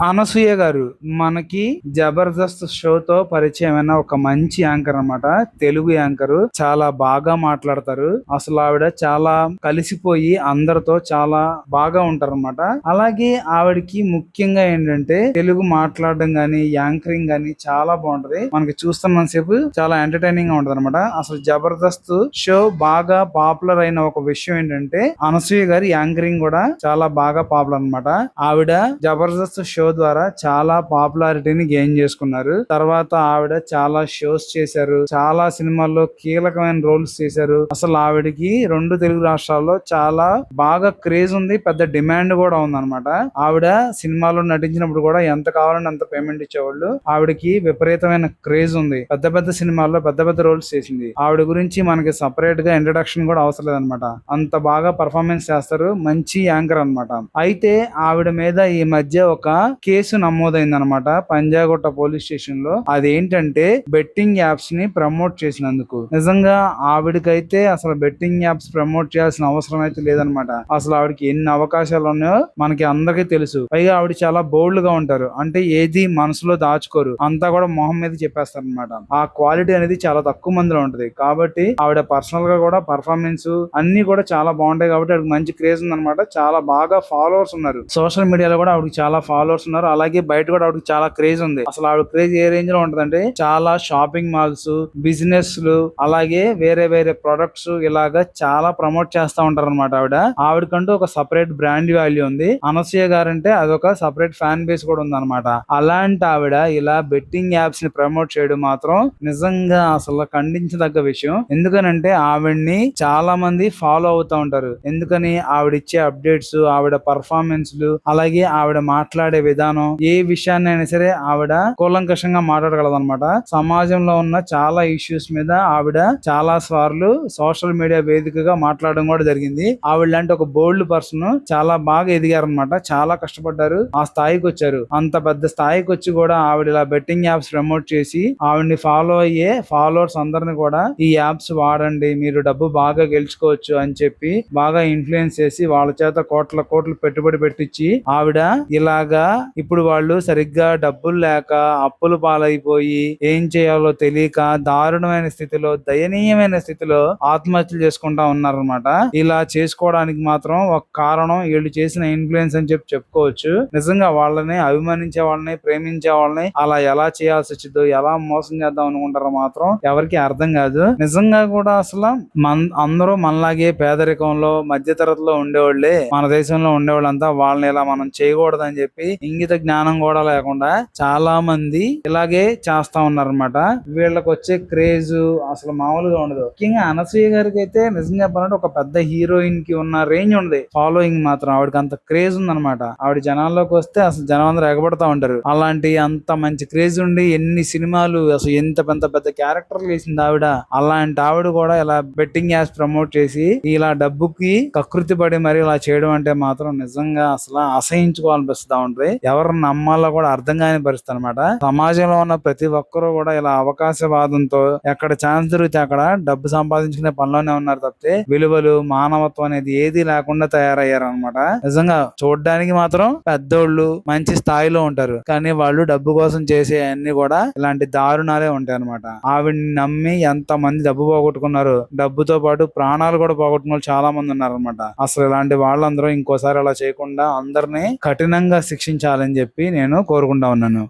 అనసూయ గారు మనకి జబర్దస్త్ షోతో పరిచయమైన ఒక మంచి యాంకర్ అన్నమాట. తెలుగు యాంకర్ చాలా బాగా మాట్లాడతారు. అసలు ఆవిడ చాలా కలిసిపోయి అందరితో చాలా బాగా ఉంటారు అన్నమాట. అలాగే ఆవిడకి ముఖ్యంగా ఏంటంటే తెలుగు మాట్లాడడం గానీ యాంకరింగ్ గానీ చాలా బాగుంటది. మనకి చూస్తున్న సేపు చాలా ఎంటర్టైనింగ్ గా ఉంటది అనమాట. అసలు జబర్దస్త్ షో బాగా పాపులర్ అయిన ఒక విషయం ఏంటంటే అనసూయ గారి యాంకరింగ్ కూడా చాలా బాగా పాపులర్ అన్నమాట. ఆవిడ జబర్దస్త్ షో ద్వారా చాలా పాపులారిటీని గెయిన్ చేసుకున్నారు. తర్వాత ఆవిడ చాలా షోస్ చేశారు. చాలా సినిమాల్లో కీలకమైన రోల్స్ చేశారు. అసలు ఆవిడకి రెండు తెలుగు రాష్ట్రాల్లో చాలా బాగా క్రేజ్ ఉంది. పెద్ద డిమాండ్ కూడా ఉందన్నమాట. ఆవిడ సినిమాలో నటించినప్పుడు కూడా ఎంత కావాలంటే అంత పేమెంట్ ఇచ్చేవాళ్ళు. ఆవిడకి విపరీతమైన క్రేజ్ ఉంది. పెద్ద పెద్ద సినిమాల్లో పెద్ద పెద్ద రోల్స్ చేసింది. ఆవిడ గురించి మనకి సపరేట్ గా ఇంట్రడక్షన్ కూడా అవసరం లేదనమాట. అంత బాగా పర్ఫార్మెన్స్ చేస్తారు. మంచి యాంకర్ అన్నమాట. అయితే ఆవిడ మీద ఈ మధ్య ఒక కేసు నమోదైందనమాట పంజాగుట్ట పోలీస్ స్టేషన్ లో. అదేంటంటే బెట్టింగ్ యాప్స్ ని ప్రమోట్ చేసినందుకు. నిజంగా ఆవిడకైతే అసలు బెట్టింగ్ యాప్స్ ప్రమోట్ చేయాల్సిన అవసరం అయితే లేదనమాట. అసలు ఆవిడకి ఎన్ని అవకాశాలు ఉన్నాయో మనకి అందరికీ తెలుసు. పైగా ఆవిడ చాలా బోల్డ్ గా ఉంటారు. అంటే ఏది మనసులో దాచుకోరు. అంతా కూడా మొహం మీద చెప్పేస్తారు అనమాట. ఆ క్వాలిటీ అనేది చాలా తక్కువ మందిలో ఉంటది. కాబట్టి ఆవిడ పర్సనల్ గా కూడా పర్ఫార్మెన్స్ అన్ని కూడా చాలా బాగుంటాయి. కాబట్టి ఆవిడకి మంచి క్రేజ్ ఉందన్నమాట. చాలా బాగా ఫాలోవర్స్ ఉన్నారు. సోషల్ మీడియాలో కూడా ఆవిడకి చాలా ఫాలోవర్స్ ఉన్నారు. అలాగే బయట కూడా ఆవిడకి చాలా క్రేజ్ ఉంది. అసలు ఆవిడ క్రేజ్ ఏ రేంజ్ లో ఉంటదంటే చాలా షాపింగ్ మాల్స్, బిజినెస్ లు, అలాగే వేరే వేరే ప్రొడక్ట్స్ ఇలాగా చాలా ప్రమోట్ చేస్తా ఉంటారు అనమాట. ఆవిడకంటూ ఒక సపరేట్ బ్రాండ్ వాల్యూ ఉంది. అనసూయ గారంటే అదొక సపరేట్ ఫ్యాన్ బేస్ కూడా ఉంది అనమాట. అలాంటి ఆవిడ ఇలా బెట్టింగ్ యాప్స్ ని ప్రమోట్ చేయడం మాత్రం నిజంగా అసలు ఖండించదగ్గ విషయం. ఎందుకనంటే ఆవిడ్ని చాలా మంది ఫాలో అవుతా ఉంటారు. ఎందుకని ఆవిడ ఇచ్చే అప్డేట్స్, ఆవిడ పర్ఫార్మెన్స్ లు, అలాగే ఆవిడ మాట్లాడే విధానం, ఏ విషయాన్ని అయినా సరే ఆవిడ కూలంకషంగా మాట్లాడగలదన్నమాట. సమాజంలో ఉన్న చాలా ఇష్యూస్ మీద ఆవిడ చాలా సార్లు సోషల్ మీడియా వేదికగా మాట్లాడడం కూడా జరిగింది. ఆవిడ లాంటి ఒక బోల్డ్ పర్సన్ చాలా బాగా ఎదిగారనమాట. చాలా కష్టపడ్డారు, ఆ స్థాయికి వచ్చారు. అంత పెద్ద స్థాయికి వచ్చి కూడా ఆవిడ ఇలా బెట్టింగ్ యాప్స్ ప్రమోట్ చేసి ఆవిడ్ని ఫాలో అయ్యే ఫాలోవర్స్ అందరిని కూడా ఈ యాప్స్ వాడండి, మీరు డబ్బు బాగా గెలుచుకోవచ్చు అని చెప్పి బాగా ఇన్ఫ్లుయెన్స్ చేసి వాళ్ళ చేత కోట్ల కోట్లు పెట్టుబడి పెట్టించి ఆవిడ ఇలాగా ఇప్పుడు వాళ్ళు సరిగ్గా డబ్బులు లేక అప్పులు పాలైపోయి ఏం చేయాలో తెలియక దారుణమైన స్థితిలో, దయనీయమైన స్థితిలో ఆత్మహత్యలు చేసుకుంటా ఉన్నారనమాట. ఇలా చేసుకోవడానికి మాత్రం ఒక కారణం వీళ్ళు చేసిన ఇన్ఫ్లుయెన్స్ అని చెప్పి చెప్పుకోవచ్చు. నిజంగా వాళ్ళని అభిమానించే వాళ్ళని, ప్రేమించే వాళ్ళని అలా ఎలా చేయాల్సి వచ్చిందో, ఎలా మోసం చేద్దాం అనుకుంటారో మాత్రం ఎవరికి అర్థం కాదు. నిజంగా కూడా అసలు అందరూ మనలాగే పేదరికంలో మధ్యతరగతిలో ఉండేవాళ్ళే. మన దేశంలో ఉండేవాళ్ళంతా వాళ్ళని ఇలా మనం చేయకూడదని చెప్పి ఇంగిత జ్ఞానం కూడా లేకుండా చాలా మంది ఇలాగే చేస్తా ఉన్నారనమాట. వీళ్ళకి వచ్చే క్రేజ్ అసలు మామూలుగా ఉండదు. ముఖ్యంగా అనసూయ గారికి అయితే నిజం చెప్పాలంటే ఒక పెద్ద హీరోయిన్ కి ఉన్న రేంజ్ ఉంది. ఫాలోయింగ్ మాత్రం ఆవిడకి అంత క్రేజ్ ఉందన్నమాట. ఆవిడ జనాల్లోకి వస్తే అసలు జనం అందరూ ఎగబడతా ఉంటారు. అలాంటి అంత మంచి క్రేజ్ ఉండి ఎన్ని సినిమాలు, అసలు ఎంత పెద్ద పెద్ద క్యారెక్టర్లు వేసింది ఆవిడ. అలాంటి ఆవిడ కూడా ఇలా బెట్టింగ్ యాప్స్ ప్రమోట్ చేసి ఇలా డబ్బుకి కకృతి పడి మరి ఇలా చేయడం అంటే మాత్రం నిజంగా అసలు అసహించుకోవాలనిపిస్తా ఉంటుంది. ఎవరిని నమ్మాలో కూడా అర్థం కాని పరిస్థితి అనమాట. సమాజంలో ఉన్న ప్రతి ఒక్కరూ కూడా ఇలా అవకాశవాదంతో ఎక్కడ ఛాన్స్ దొరికితే అక్కడ డబ్బు సంపాదించుకునే పనిలోనే ఉన్నారు తప్పితే విలువలు, మానవత్వం అనేది ఏది లేకుండా తయారయ్యారు అనమాట. నిజంగా చూడడానికి మాత్రం పెద్దోళ్ళు మంచి స్థాయిలో ఉంటారు, కానీ వాళ్ళు డబ్బు కోసం చేసే అన్ని కూడా ఇలాంటి దారుణాలే ఉంటాయి అనమాట. ఆవిడ్ని నమ్మి ఎంత మంది డబ్బు పోగొట్టుకున్నారు, డబ్బుతో పాటు ప్రాణాలు కూడా పోగొట్టుకున్న వాళ్ళు చాలా మంది ఉన్నారు అనమాట. అసలు ఇలాంటి వాళ్ళందరూ ఇంకోసారి అలా చేయకుండా అందరినీ కఠినంగా శిక్షించాలని చెప్పి నేను కోరుకుంటా ఉన్నాను.